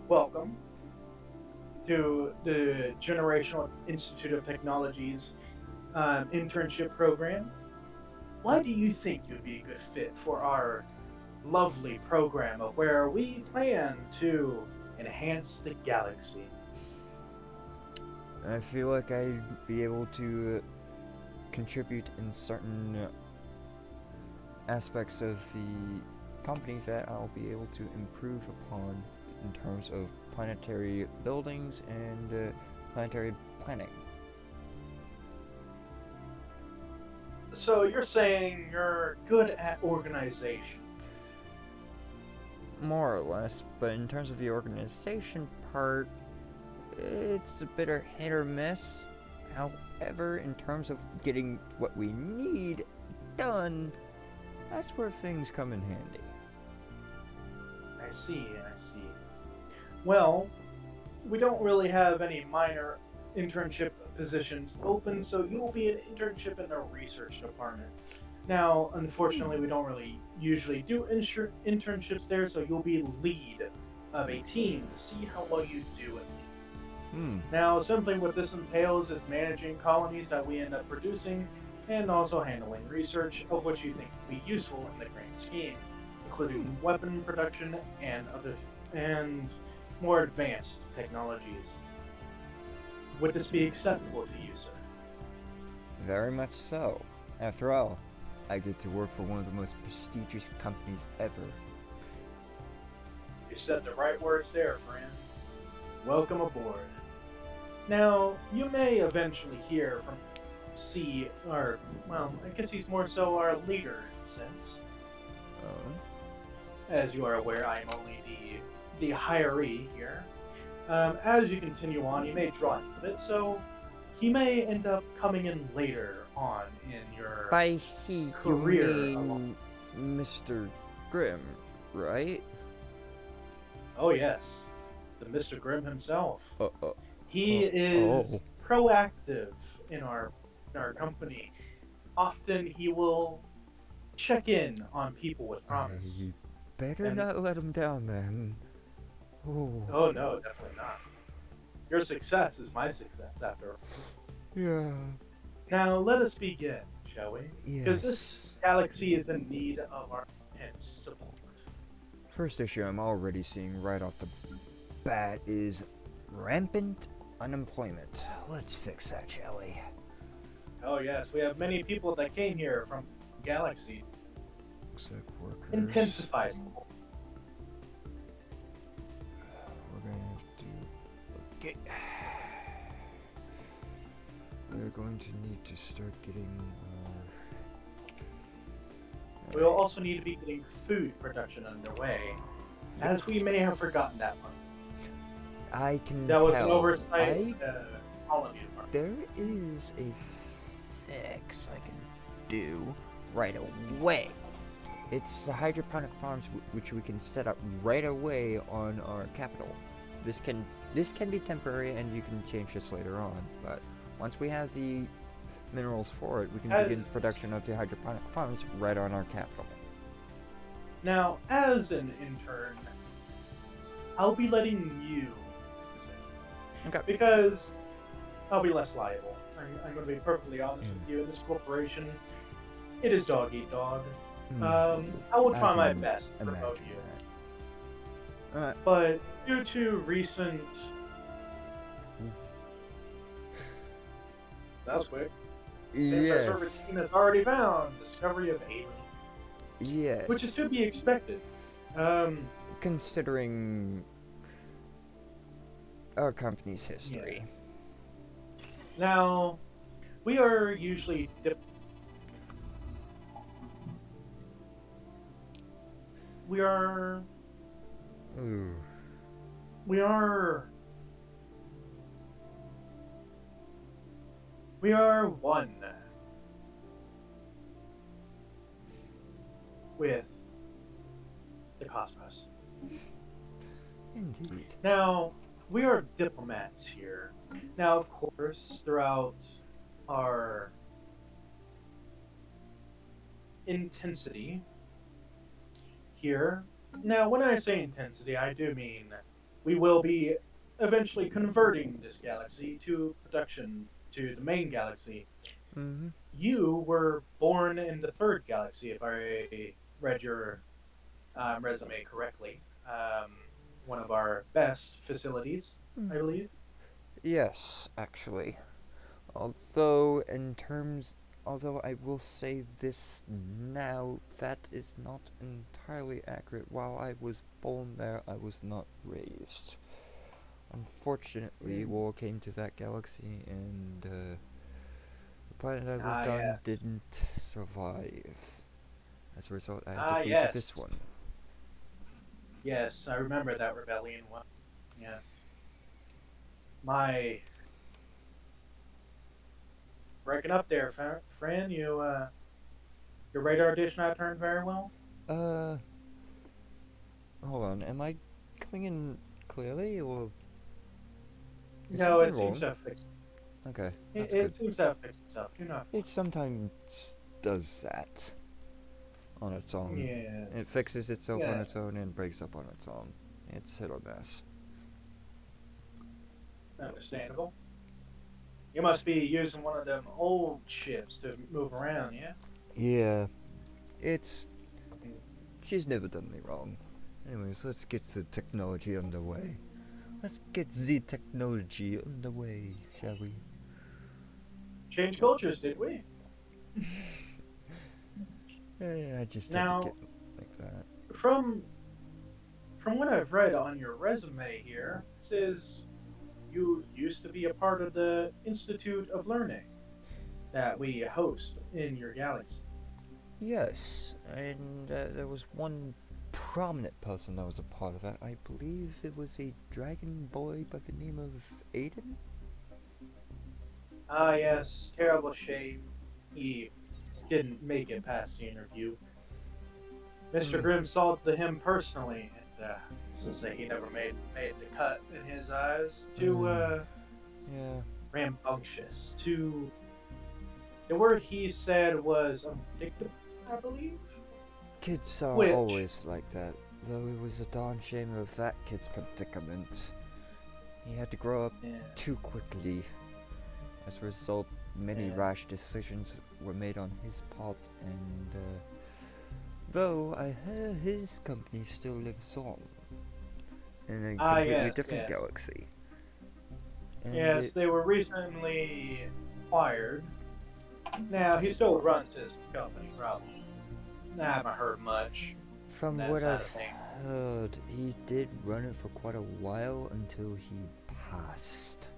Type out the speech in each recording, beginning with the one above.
Welcome to the Generational Institute of Technology's internship program. Why do you think you'd be a good fit for our lovely program of where we plan to enhance the galaxy? I feel like I'd be able to contribute in certain aspects of the company that I'll be able to improve upon in terms of planetary buildings and planetary planning. So you're saying you're good at organization. More or less, but in terms of the organization part, it's a bit of hit or miss. However, in terms of getting what we need done, that's where things come in handy. I see, I see. Well, we don't really have any minor internship positions open, so you'll be an internship in the research department. Now, unfortunately, we don't really usually do internships there, so you'll be lead of a team to see how well you do in it. Hmm. Now, simply what this entails is managing colonies that we end up producing and also handling research of what you think will be useful in the grand scheme, Hmm. including weapon production and other and more advanced technologies. Would this be acceptable to you, sir? Very much so. After all, I get to work for one of the most prestigious companies ever. You said the right words there, friend. Welcome aboard. Now, you may eventually hear from C, or, well, I guess he's more so our leader in a sense. Oh? As you are aware, I am only the hiree here. As you continue on, you may draw him a bit, so he may end up coming in later on in your By he, you career along. mean Mr. Grimm, right? Oh yes, the Mr. Grimm himself. Uh, uh, He oh. is proactive in our company. Often he will check in on people with promise. I better And not let him down then. Oh. oh no, definitely not. Your success is my success after all. Yeah. Now let us begin, shall we? Because this Yes. galaxy is in need of our intense support. First issue I'm already seeing right off the bat is rampant unemployment. Let's fix that, shall we? Oh yes, we have many people that came here from galaxy. Looks like workers. Intensify support. We're gonna have to get. We're going to need to start getting. We will Alright. also need to be getting food production underway, Yep. as we may have forgotten that one. I can That was an tell. oversight of the colony department. There is a fix I can do right away. It's the hydroponic farms which we can set up right away on our capital. This can be temporary and you can change this later on, but once we have the minerals for it, we can As begin production of the hydroponic farms right on our capital. now, as an intern, I'll be letting you visit Okay. because I'll be less liable. I'm going to be perfectly honest with you. Mm. In this corporation, it is dog eat dog. Mm. I will I try my can best to promote imagine you, that. but due to recent, that was quick. Same service Yes. team has already found discovery of aliens, which is Yes. to be expected. Um, Considering our company's yeah. history. Now we are usually we are Ooh. we are we are one with the cosmos. Indeed. Now we are diplomats here. Now, of course, throughout our intensity here. Now, when I say intensity, I do mean we will be eventually converting this galaxy to production to the main galaxy. Mm-hmm. You were born in the third galaxy, if I read your resume correctly. One of our best facilities, I believe. Yes, actually. Although, in terms, although I will say this now, that is not entirely accurate. While I was born there, I was not raised. Unfortunately, Mm. war came to that galaxy, and the planet I lived Ah, on yes. didn't survive. As a result, I had to Ah, flee to this yes. one. Yes, I remember that rebellion one. Yes. My breaking up there, friend. Your radar dish not turned very well. Uh, Hold on, am I coming in clearly, or is No, something it seems wrong? to have fixed. Okay, It, that's good. it seems to have fixed itself. Do not It sometimes does that on its own. worry. It Yes. fixes itself on Yeah. its own and breaks up on its own. It's hit or miss. Understandable. You must be using one of them old ships to move around, yeah? Yeah, it's. Mm. She's never done me wrong. Anyways, let's get the technology underway. Let's get the technology underway, shall we? Change cultures, did we? I just had to get Now, like that. from from what I've read on your resume here, it says you used to be a part of the Institute of Learning that we host in your galaxy. Yes, and there was one prominent person that was a part of that. I believe it was a dragon boy by the name of Aiden? Ah, yes, terrible shame. He didn't make it past the interview. Mr. Hmm, Grimm saw to him personally, and let's just say he never made the cut in his eyes. Too yeah. rambunctious. Too. The word he said was unpredictable, I believe. Kids are Which, always like that, though it was a darn shame of that kid's predicament. He had to grow up yeah, too quickly. As a result, many yeah. rash decisions were made on his part, and though I hear his company still lives on in a Ah, completely yes, different yes, galaxy, and yes. it, They were recently acquired. Now he still runs his company, probably. I haven't heard much from from that what side of I've things. heard, he did run it for quite a while until he passed.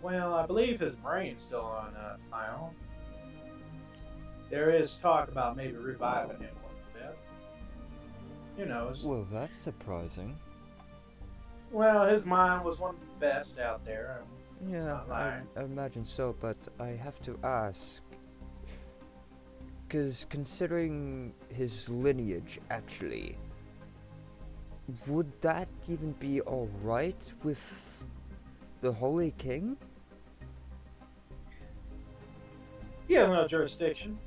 Well, I believe his brain's still on file. There is talk about maybe reviving him a little bit. Who knows? Well, that's surprising. Well, his mind was one of the best out there. I'm Yeah, not lying. I imagine so, but I have to ask, because considering his lineage, actually, would that even be alright with the Holy King? He has no jurisdiction.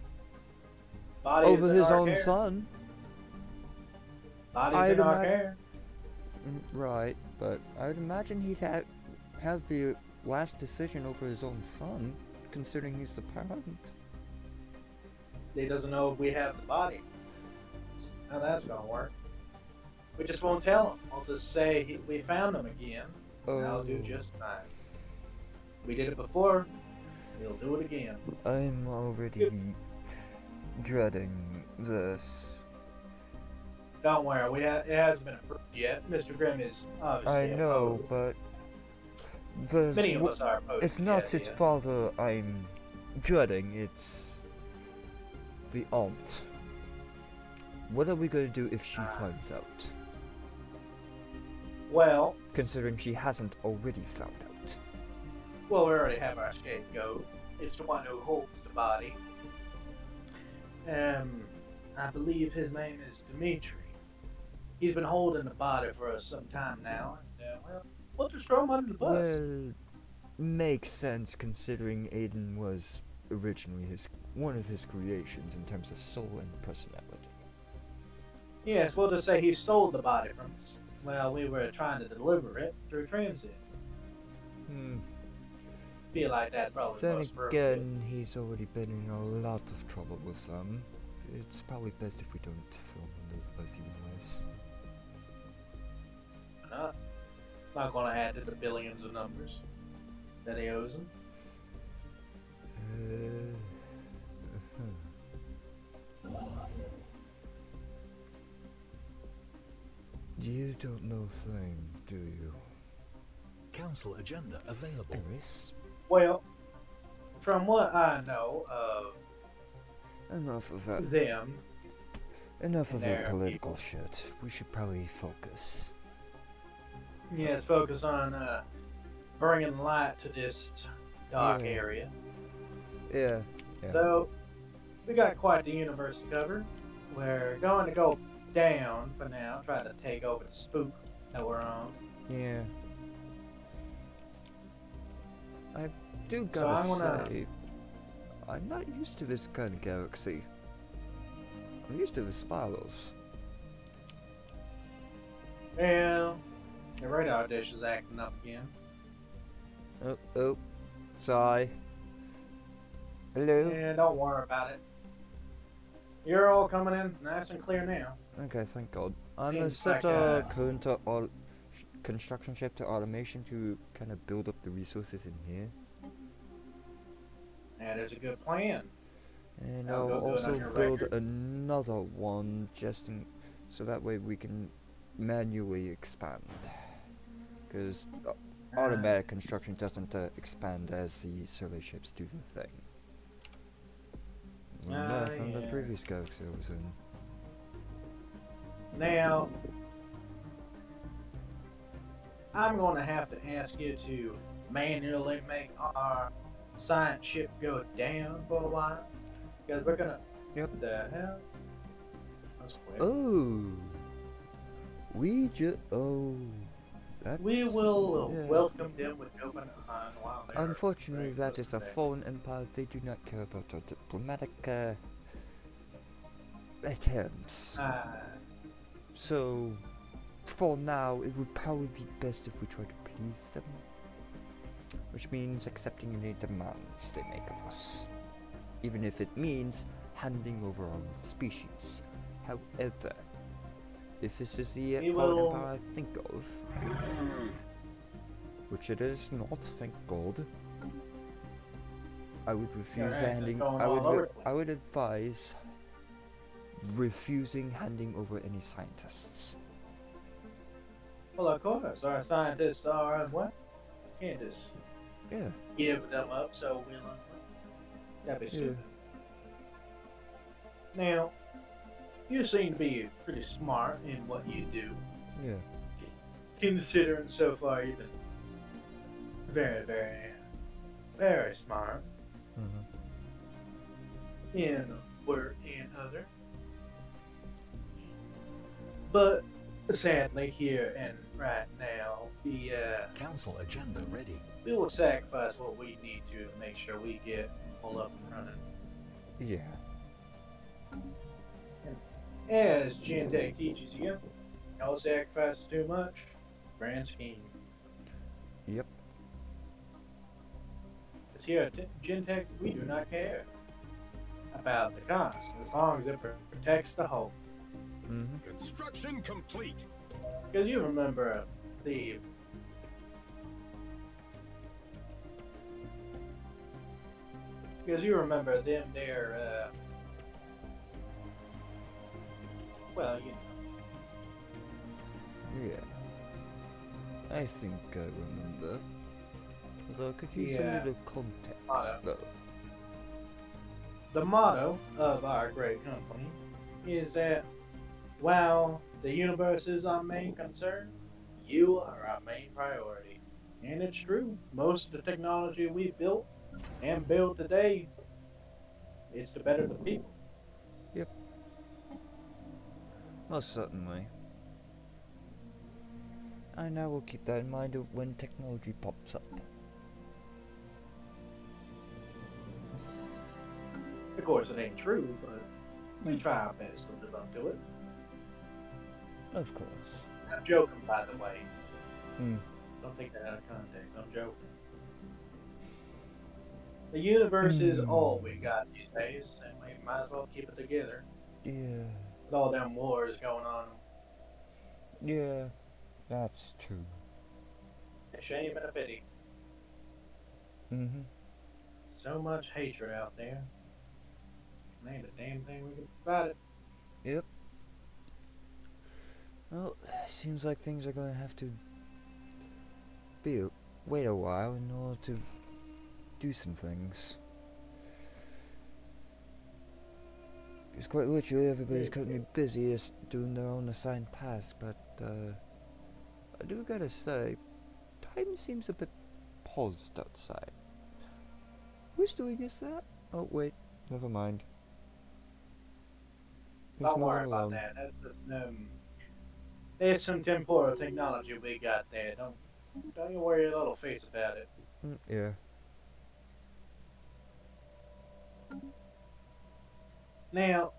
Body is Over in his our own care. son? Body is I'd in our imagine. care. Right, but I'd imagine he'd have the last decision over his own son, considering he's the parent. He doesn't know if we have the body. How that's gonna work. We just won't tell him. We'll just say we found him again. And that'll Oh, do just fine. We did it before. We'll do it again. I'm already Good. dreading this. Don't worry. It hasn't been approved yet. Mr. Grimm is I obviously know, opposed. but Many of us are opposed it's to the not his idea. father I'm dreading, it's the aunt. What are we going to do if she Uh, finds out? well, Considering she hasn't already found out. we already have our scapegoat. It's the one who holds the body. Um, I believe his name is Dimitri. He's been holding the body for some time now, and well, we'll just throw him under the bus. Well, makes sense considering Aiden was originally one of his creations in terms of soul and personality. Yes, we'll just say he stole the body from us. Well, we were trying to deliver it through transit. Hmm. Feel like that's probably Then most appropriate. again, he's already been in a lot of trouble with them. It's probably best if we don't film on those less units. Not, it's not going to add to the billions of numbers that he owes him. You don't know Flame, do you? Council agenda available. Anyways, Well, from what I know of enough of that. them Enough and of that their political people, shit. We should probably focus. yes, focus on bringing light to this dark Yeah. area. Yeah. So, we got quite the universe to cover. We're going to go down for now, try to take over the spook that we're on. Yeah. I do So gotta I'm gonna- say, I'm not used to this kind of galaxy. I'm used to the spirals. Well, the radar dish is acting up again. Oh, sigh. Hello? And don't worry about it. You're all coming in nice and clear now. Okay, thank God. I'm gonna Seems set like, our current construction ship to automation to kind of build up the resources in here. That is a good plan. And I'll I'll go do it on also your build record. another one just in, so that way we can manually expand. Because automatic construction doesn't expand as the survey ships do the thing. We learned that from the yeah. previous galaxy I was in. Now, I'm going to have to ask you to manually make our science ship go down for a while. Because we're going to... Yep. What the hell? That's quick. Oh! Oh. That's... We will yeah. welcome them with open arms while they're Unfortunately, very that close is a to fallen empire. They do not care about our diplomatic attempts. So, for now, it would probably be best if we try to please them. Which means accepting any demands they make of us. Even if it means handing over our own species. However, if this is the We fallen will- empire I think of, which it is not, thank God, I would refuse Alright, handing. going all over the place. I would advise refusing handing over any scientists. Well, of course, our scientists are what? Can't just Yeah. give them up so willingly. That'd be Yeah. stupid. Now, you seem to be pretty smart in what you do, Yeah. considering so far you've been very, very, very smart Mm-hmm. in work and other. But sadly, here and right now, Council agenda ready. we will sacrifice what we need to make sure we get all up and running. Yeah. As gentech teaches you, don't sacrifice too much. Grand scheme. Yep. Because here at gentech, we do not care about the cost as long as it protects the whole. Mm-hmm. Construction complete. Because you remember the them there, well, you know. Yeah. I think I remember. Although I could use Yeah. a little context, though. The motto of our great company is that while the universe is our main concern, you are our main priority. And it's true. Most of the technology we built and build today is to better the people. Most certainly. And I will keep that in mind when technology pops up. Of course, it ain't true, but we try our best to live up to it. Of course. I'm joking, by the way. Hmm. Don't take that out of context. I'm joking. The universe is Hmm. all we got these days, and we might as well keep it together Yeah. with all them wars going on. Yeah. That's true. A shame and a pity. Mm-hmm. So much hatred out there. And ain't a damn thing we can do about it. Yep. Well, seems like things are going to have to wait a while in order to do some things. It's quite literally everybody's currently busy just doing their own assigned tasks, but I do gotta say, time seems a bit paused outside. Who's doing is that? Oh wait, never mind. There's Don't no worry one about alone. that. There's some temporal technology we got there. Don't you worry your little face about it. Yeah. Now,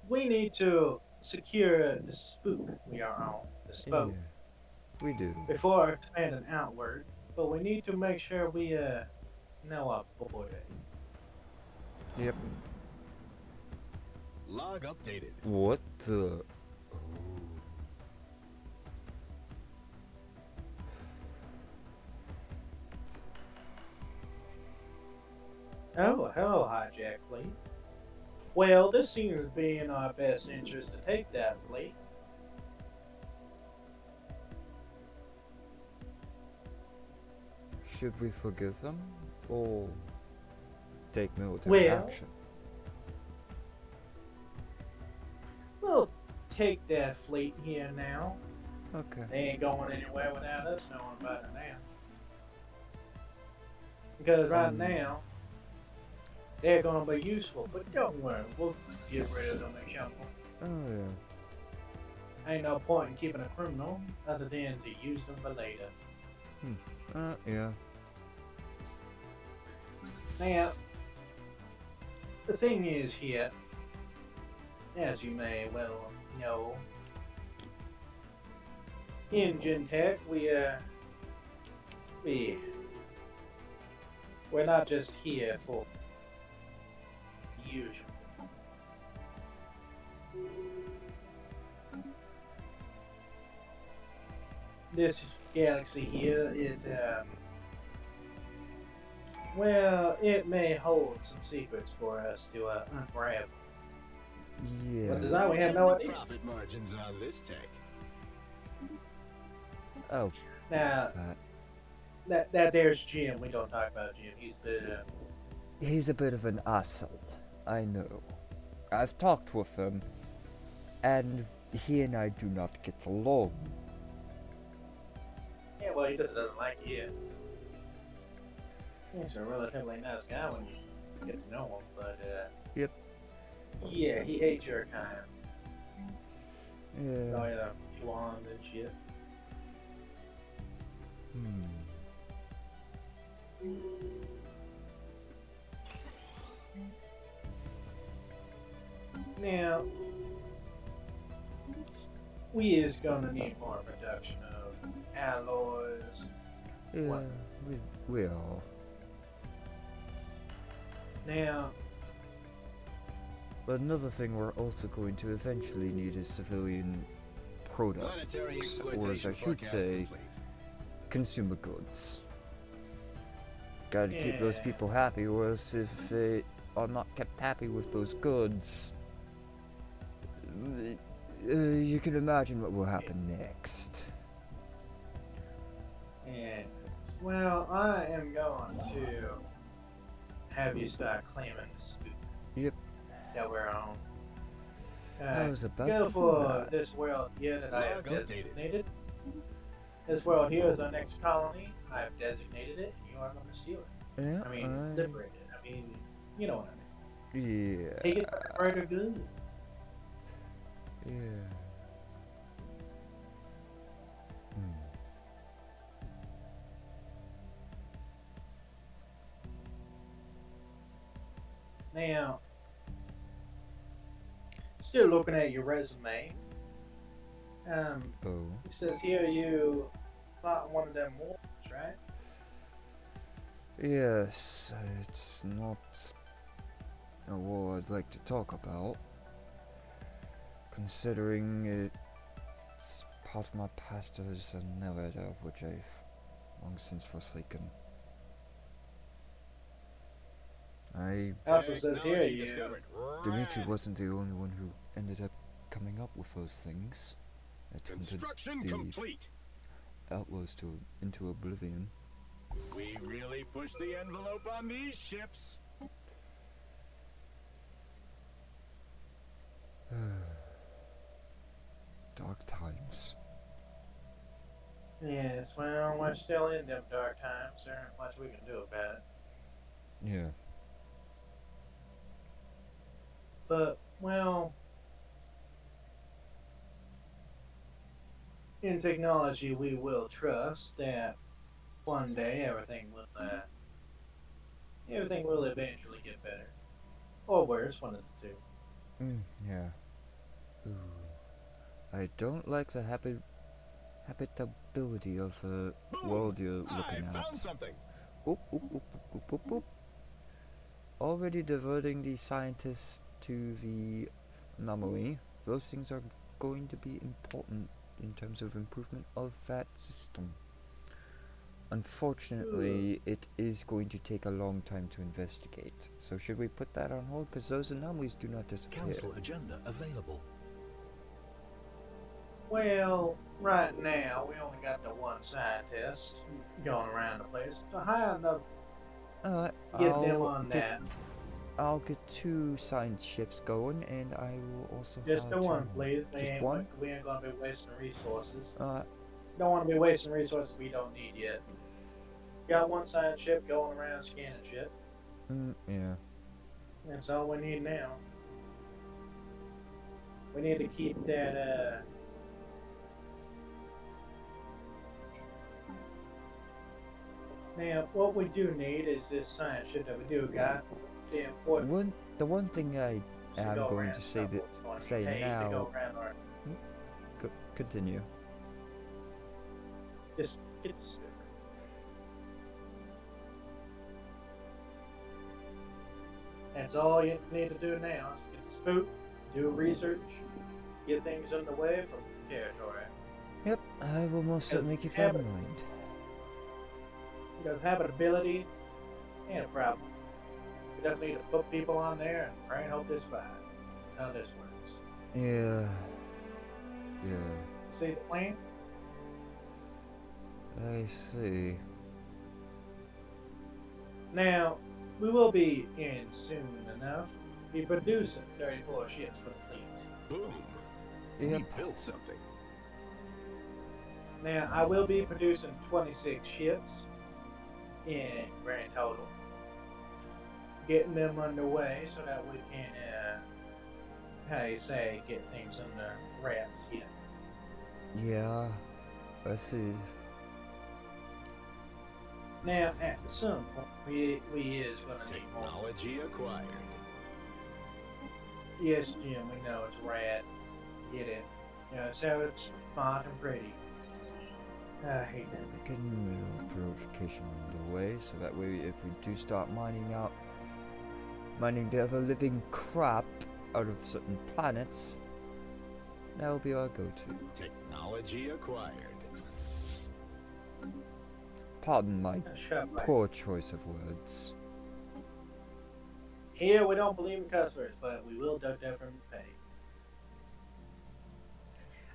we need to secure the spook we are on, the spoke, Yeah. We do. before expanding outward. But we need to make sure we know our border. Yep. Log updated. What the? Oh. Oh, hello, hijack fleet. Well, this seems to be in our best interest to take that fleet. Should we forgive them or take military Well, action? we'll take that fleet here now. Okay. They ain't going anywhere without us knowing about it now. Because right Um. now, they're going to be useful. But don't worry, we'll get rid of them in couple. Oh yeah. Ain't no point in keeping a criminal other than to use them for later. Yeah. Now, the thing is here, as you may well know, in Gentech, we're not just here for the usual. This galaxy here, well, it may hold some secrets for us to unravel. Yeah. What design? We have Imagine no the idea. profit margins on this tech. Oh. Now, that there's Jim. We don't talk about Jim. He's a bit of an asshole. I know. I've talked with him, and he and I do not get along. Yeah, well, he just doesn't like you. He's a relatively nice guy when you get to know him, but Yep. yeah, he hates your kind. Yeah. Oh yeah, blonde and shit. Now, we is gonna need more production of alloys. Yeah. What? We are. Now, But another thing we're also going to eventually need is civilian Planetary products, or as exploitation I should forecast say, complete. consumer goods. Gotta keep those yeah, people happy, or else if they are not kept happy with those goods, you can imagine what will happen next. yes. Well, I am going to have you start claiming the scoop Yep, that we're on. I was about Go to do for that. this world here that I have Log updated. designated. This world here is our next colony. I have designated it, and you are going to steal it. Yeah, I mean, liberate it. I mean, you know what I mean. yeah, Take it for the greater good. yeah. Now, still looking at your resume, Oh. It says here you fought one of them wars, right? Yes, it's not a war I'd like to talk about, considering it's part of my past as a narrator, which I've long since forsaken. It also says here Technology you. discovered. Dimitri Rad. wasn't the only one who ended up coming up with those things. It hunted Construction the complete. outlaws into oblivion. We really pushed the envelope on these ships. Dark times. Yes, well, we're still in them dark times. There ain't much we can do about it. Yeah. But, well, in technology, we will trust that one day everything will eventually get better, or worse, one of the two. Yeah. Ooh. I don't like the habitability of the Boom! world you're I looking found at. something. Oop, oop, oop, oop, oop, oop, oop. Already diverting the scientists to the anomaly. Those things are going to be important in terms of improvement of that system. Unfortunately, it is going to take a long time to investigate. So should we put that on hold? Because those anomalies do not disappear. Council agenda available. Well, right now, we only got the one scientist going around the place. So hire another, get them on that. I'll get 2 science ships going, and I will also Just have the 2 one, more. please. Just one? We ain't gonna be wasting resources. Uh, Don't want to be wasting resources we don't need yet. Got one science ship going around scanning shit. yeah. That's all we need now. We need to keep that, Now, what we do need is this science ship that we do got. The important The one thing I am go going around to say stuff that what's going to be say paid to now. go around our Continue. just get stupid. That's all you need to do now is get spooked, do research, get things underway from territory. Yep, I will most certainly keep that in mind. Because habitability ain't a problem. We just need to put people on there and pray and hope they survive. That's how this works. Yeah. See the plan? I see. Now, we will be in soon enough. Be producing 34 ships for the fleet. Boom. Yep. We built something. Now, I will be producing 26 ships in grand total. Getting them underway so that we can, how you say, get things under wraps here. Yeah. I see. Now, at some point, we is going to need more. Technology acquired. Yes, Jim, we know it's rad. Get it. You know, so it's smart and pretty. I hate that. Getting mineral purification underway, so that way if we do start mining the other living crap out of certain planets, that'll be our go-to. Technology acquired. Pardon my Shut up. poor choice of words. Here, we don't believe in cuss words, but we will duck that from the pay.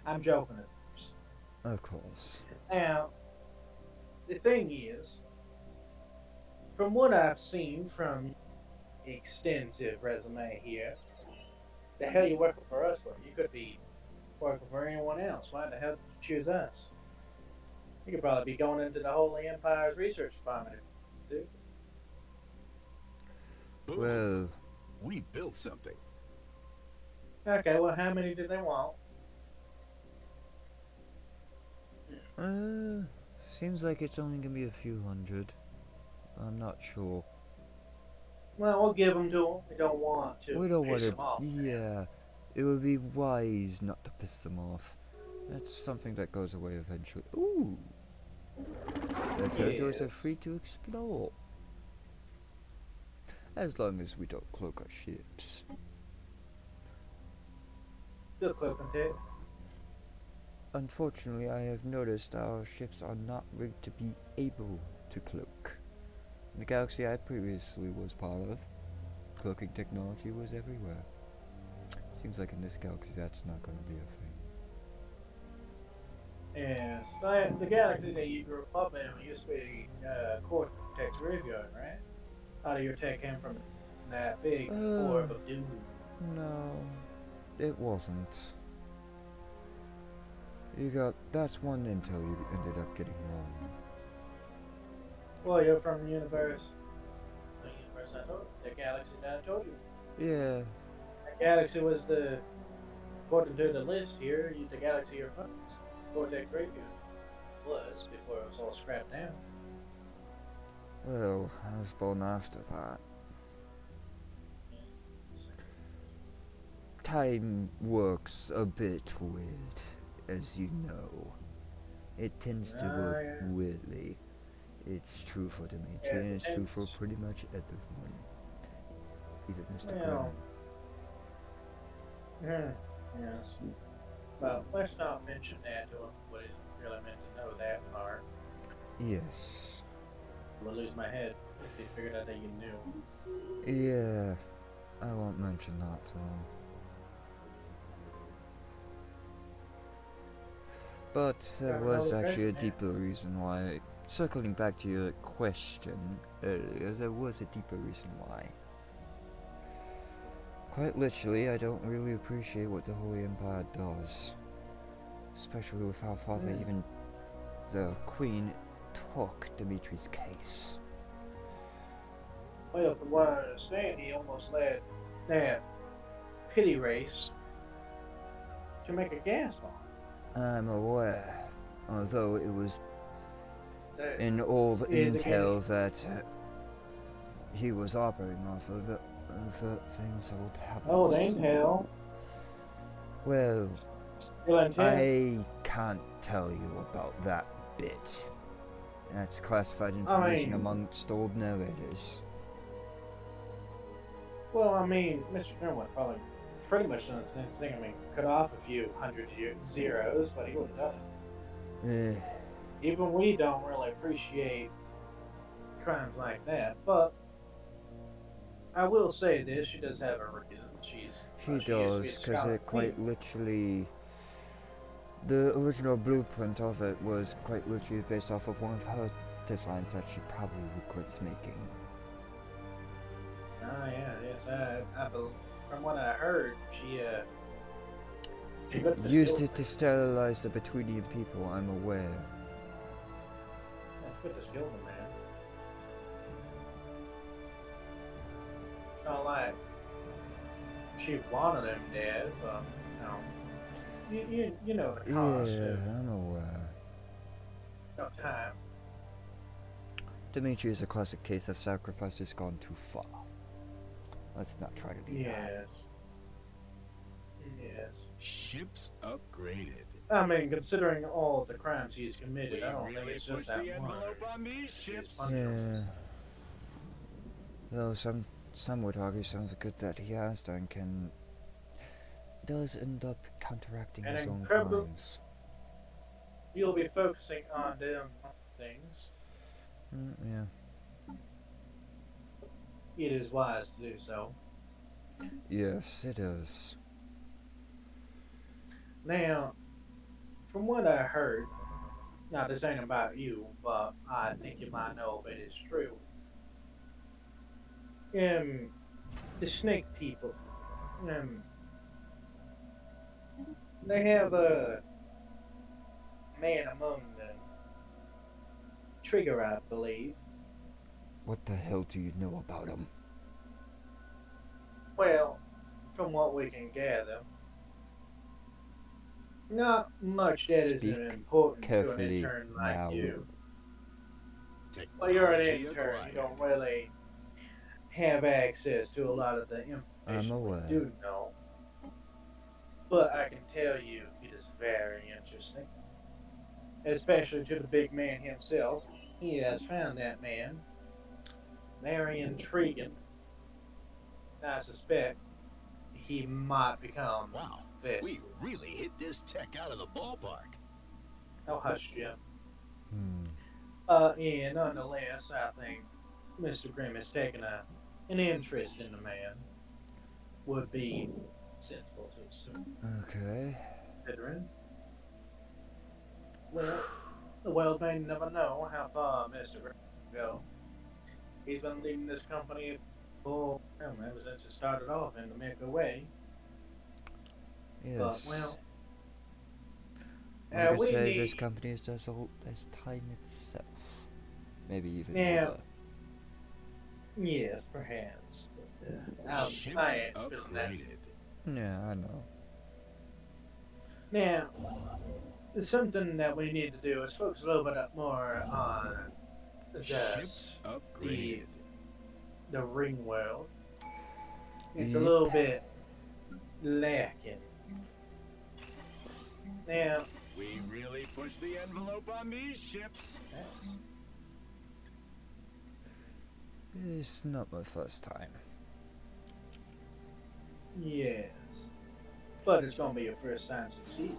I'm joking, of course. Of course. Now, the thing is, from what I've seen from extensive resume here, the hell you working for us for? You could be working for anyone else. Why the hell did you choose us? You could probably be going into the Holy Empire's research department, dude. Boom. Well, We built something. Okay, well, how many do they want? seems like it's only gonna be a few hundred. I'm not sure. Well, we'll give them to them. We don't want to We don't piss want them to. off. Yeah, it would be wise not to piss them off. That's something that goes away eventually. Ooh! The territories are free to explore. As long as we don't cloak our ships. Still cloaking it. Unfortunately, I have noticed our ships are not rigged to be able to cloak. In the galaxy I previously was part of, cloaking technology was everywhere. Seems like in this galaxy that's not going to be a thing. Yes, the galaxy that you grew up in used to be Cortex graveyard, right? How do your tech came from that big orb of doom? No, it wasn't. That's one intel you ended up getting wrong. Well, you're from the universe I told you, the galaxy that I told you. Yeah, The galaxy was according to the list here, the galaxy you're from, Cortex graveyard was before it was all scrapped down. well, I was born after that. Time works a bit weird, as you know. It tends to work Yes. weirdly. It's true for Dimitri, Yes, and it it's true for tends. pretty much everyone. Even Mr. Well, Grimm. yes. Well, let's not mention that to him. What is really meant to know that part. Yes. I would lose my head if they figured out that you knew. Yeah, I won't mention that to him. But there was actually a deeper reason why. Circling back to your question earlier, there was a deeper reason why. Quite literally, I don't really appreciate what the Holy Empire does. Especially with how far they even... the Queen took Dimitri's case. Well, from what I understand, he almost led that pity race to make a gas bomb. I'm aware, although it was That in old is intel that he was operating off of things old habits. Oh, they intel. Well, Well, I can't tell you about that bit. That's classified information amongst old narrators. Well, I mean, Mr. Grimwood probably pretty much done the same thing. I mean, cut off a few hundred zeros, but he would have done it. Even we don't really appreciate crimes like that, but I will say this: she does have a reason. She does, because it quite literally... the original blueprint of it was quite literally based off of one of her designs that she probably regrets making. Ah, yeah, yes. From what I heard, she used it to sterilize the Betwenian people, I'm aware. That's good to skill them, man. It's not like she wanted him dead, but you know the cost I'm aware. of time. Dimitri is a classic case of sacrifices gone too far. Let's not try to be that. Yes. Ships upgraded. I mean, considering all the crimes he's committed, I don't think it's just that the one. envelope on these ships. Yeah. Though some would argue some of the good that he has done does end up counteracting his own crimes. You'll be focusing on them things. Yeah. It is wise to do so. Yes, it is. Now, from what I heard, now this ain't about you, but I think you might know if it is true. The snake people, they have a man among them, Trigger, I believe. What the hell do you know about him? Well, from what we can gather, not much that is important to an intern like you. Well, you're an intern. You don't really have access to a lot of the information we do know. But I can tell you, it is very interesting, especially to the big man himself. He has found that man very intriguing. I suspect he might become Wow, this. we really hit this tech out of the ballpark. Oh, hush, Jim. Hmm. Yeah, nonetheless, I think Mr. Grimm has taken an interest in the man. Would be sensible to assume, Okay. considering. Well, the world may never know how far Mr. Grimm can go. He's been leading this company for, well, ever since it started off in the Milky Way. But, Yes. well, One could we say this need. company is as old as time itself. Maybe even Now, older. yes, perhaps. But, I Ships ain't spilling that. upgraded. Yeah, I know. Now, something that we need to do is focus a little bit more on Ships the upgraded. the ring world. It's a Yep. little bit lacking. Now, We really pushed the envelope on these ships. yes, It's not my first time. yes, but it's gonna be your first time succeeding.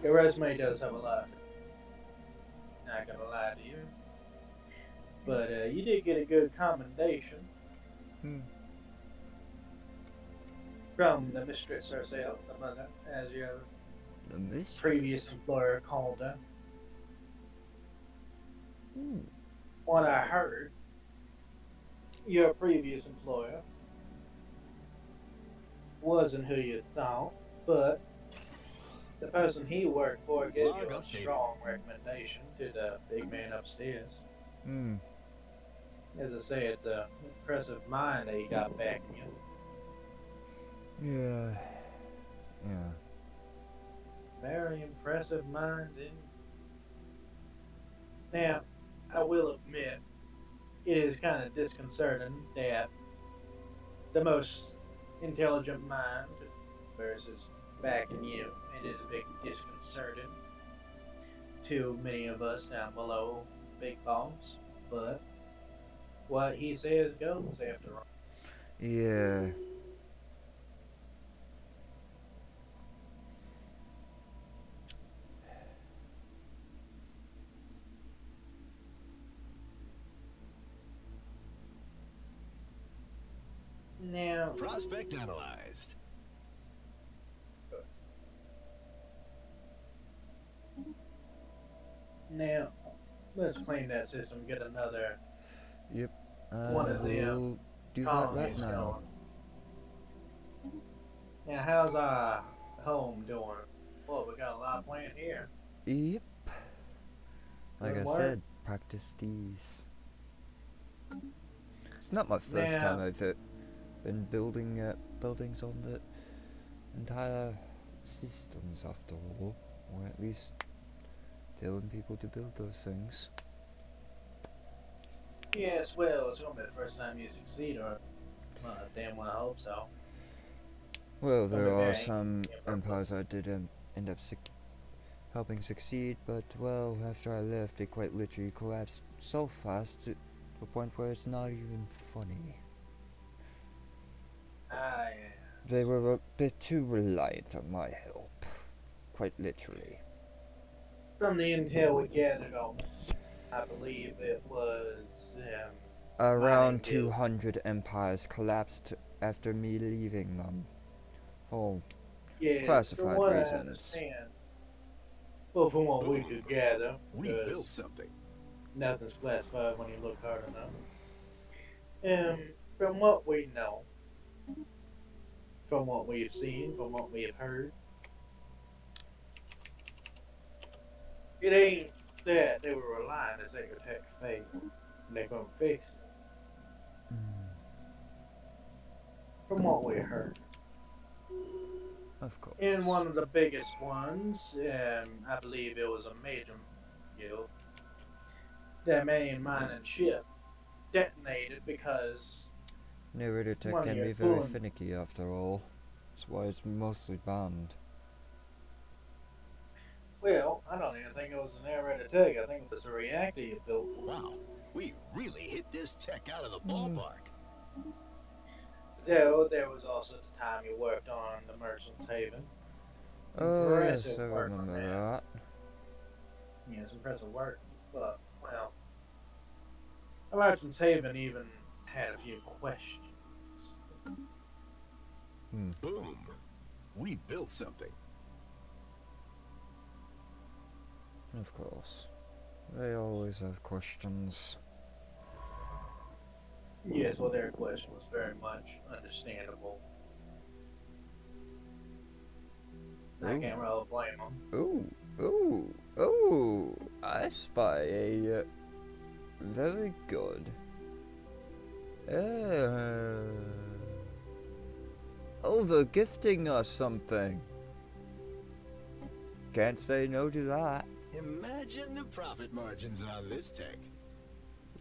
Your resume does have a lot of. Not gonna lie to you, but you did get a good commendation Hmm. from the mistress herself, the mother, as your The mistress. previous employer called her. Ooh. What I heard, your previous employer wasn't who you thought, but the person he worked for gave Log you a updated. strong recommendation to the big man upstairs. Hmm. As I say, it's a impressive mind that you got backing you. Yeah. Yeah. Very impressive mind, indeed. Now, I will admit, it is kind of disconcerting that the most intelligent mind versus backing you. It is a bit disconcerting to many of us down below Big Boss, but what he says goes after all. Yeah. Now, Prospect analyzed. now, let's clean that system, get another Yep. one of them Will do that right colonies now. going. Now, how's our home doing? Well, we got a lot planned here. Yep. Like Good I work. said, practice these. It's not my first Now, time I've been building buildings on the entire systems after all, or at least telling people to build those things. yes, well, it's gonna be the first time you succeed, or damn well I hope so. Well, Gonna there be are very some impressive. empires I did end up helping succeed, but well, after I left, they quite literally collapsed so fast to the point where it's not even funny. Ah, yeah. They were a bit too reliant on my help, quite literally. From the intel we gathered on, I believe it was Around mining guild. 200 empires collapsed after me leaving them, for Yes, from classified what I reasons. understand. Well, from what we Boom. could gather, We built because something. nothing's classified when you look hard enough. From what we know, from what we've seen, from what we have heard, it ain't that they were relying as they could take fate and they're gonna fix it. Mm, From what we heard. of course. And one of the biggest ones, I believe it was a major guild, their main mining ship detonated because Narrator tech one of can your be very coolant. finicky after all. That's why it's mostly banned. Well, I don't even think it was an aerator tech. I think it was a reactor you built. Wow, we really hit this tech out of the Hmm. ballpark. There was also the time you worked on the Merchant's Haven. Oh Impressive yes, I work on remember that. that. Yes, impressive work. But, well, the Merchant's Haven even had a few questions. Hmm. Boom. We built something. Of course. They always have questions. Yes, well, their question was very much understandable. I Ooh, can't really blame them. ooh, ooh, ooh! I spy a very good. Uh, over gifting us something. Can't say no to that. Imagine the profit margins on this tech.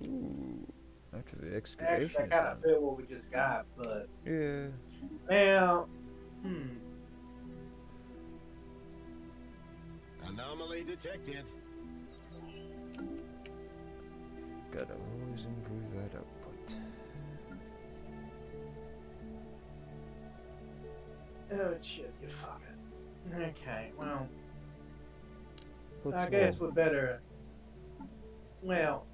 Ooh, after the Actually, I excavation is kind of done. feel what we just got, but Yeah. now, hmm, Anomaly detected. Gotta always improve that output. oh shit, you fucker. Okay, well, I What's guess wrong? we better. Well,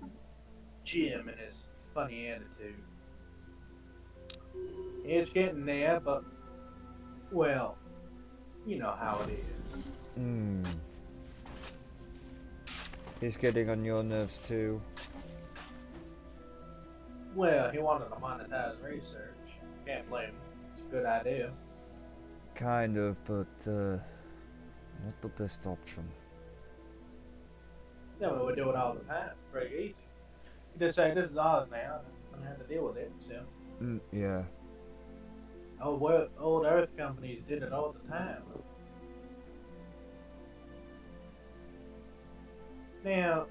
Jim and his funny attitude. It's getting there, but well, you know how it is. Hmm. He's getting on your nerves too. Well, he wanted to monetize research. Can't blame him. It's a good idea. Kind of, but not the best option. Yeah, but we do it all the time. Pretty easy. You just say this is ours now, and I'm gonna have to deal with it. So, Yeah. old Earth companies did it all the time. Now,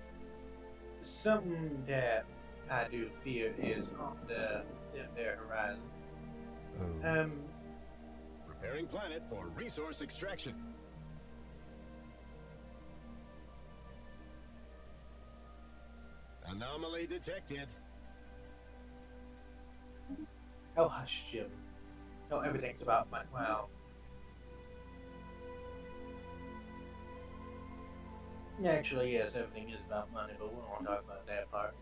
something that I do fear is on their horizons. Oh. Um, Preparing planet for resource extraction. Anomaly detected. oh hush, Jim. No, everything's about money. Well, actually, yes, everything is about money, but we won't talk about that part.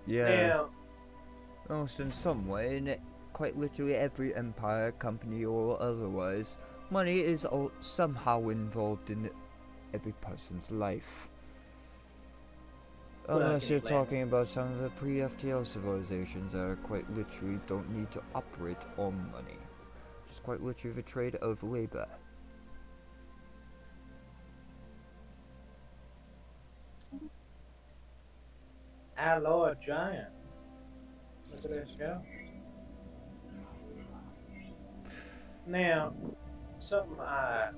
Yeah. Now, Almost in some way, in quite literally every empire, company, or otherwise, money is somehow involved in every person's life. well, Unless can you you're blame them? talking about some of the pre-FTL civilizations that are quite literally don't need to operate on money. Just quite literally the trade of labor. Our Lord Giant. Look at this go. Now, something I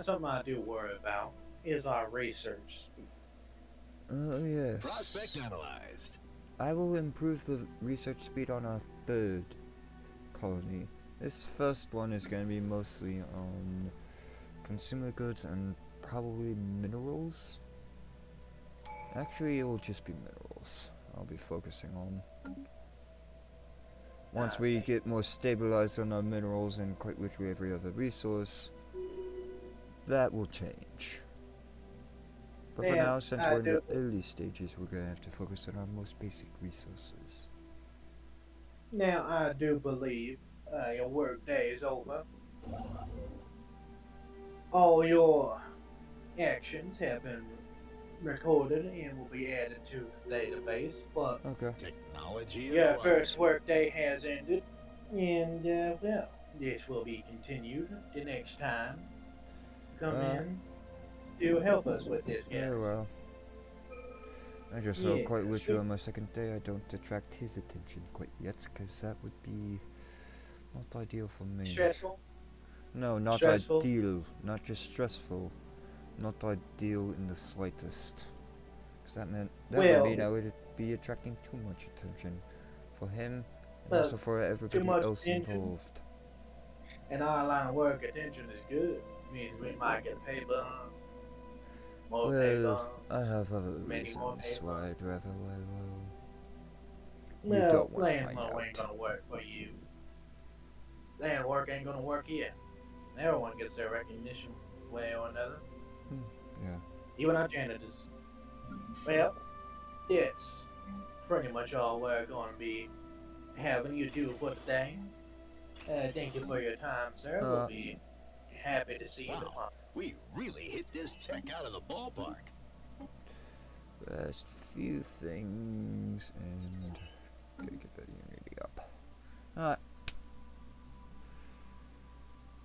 something I do worry about is our research speed. Oh, Prospect yes. analyzed. I will improve the research speed on our third colony. This first one is going to be mostly on consumer goods and probably minerals. Actually, it will just be minerals I'll be focusing on. Once I we see. get more stabilized on our minerals and quite literally every other resource, that will change. But for Now, now, since I we're in do. the early stages, we're going to have to focus on our most basic resources. Now, I do believe your work day is over. All your actions have been recorded and will be added to the database. But Okay. Technology your acquired. first work day has ended, and well, this will be continued the next time you come Uh, in to help us with this very garrison. well. I just saw quite Yes, literally on my second day, I don't attract his attention quite yet, because that would be not ideal for me. stressful, No, not stressful. ideal, not just stressful, not ideal in the slightest. Because that would mean I Well, would be attracting too much attention for him and uh, also for too everybody much else attention. involved. In our line of work, attention is good. Means we might get a pay bump, more pay Well, I bumps, have other many more pay reasons why bumps. I'd rather lay low. You Well, don't want to laying find low ain't out. gonna work for you. Laying work ain't gonna work here. Everyone gets their recognition way or another. Hmm, yeah. Even our janitors. Well, it's pretty much all we're going to be having you two for today. Thank you for your time, sir. We'll Uh, be happy to see you Wow, tomorrow. we really hit this tech out of the ballpark. last few things, and gotta get that unity up. Alright.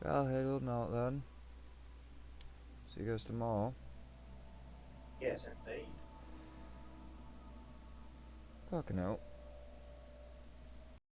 I'll head on out then. See you guys tomorrow. Yes, indeed. Clocking out.